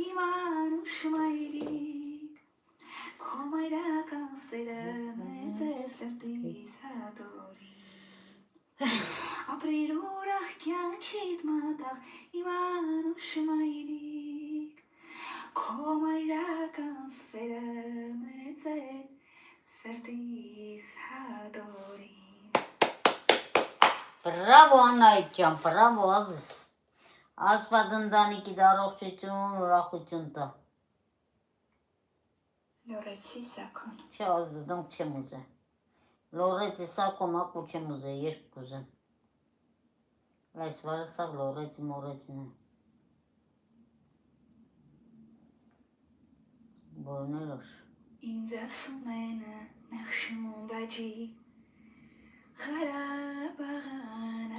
իման ուշմայրիկ Քոմայրական սերը մեծ է սրտիս հատորի Ապրիր ուրախ կյանքիդ մատաղ իման ուշմայրիկ Քոմայրական սերը մեծ է սրտիս հատորի Բրավո Աննայիդ ջան, բրավո ազես Աստված ընտանիքիդ առողջություն, ուրախություն տա Լորեցի սակոն Չէ ազես դոնք չեմ ուզե Լորեցի սակոն ակու չեմ ուզե, երբ կուզեմ Այս վարը սավ լորեցի մորեցին է Բորնելոշ Ինձ ասում են նախշում բաջի Ղարաբաղան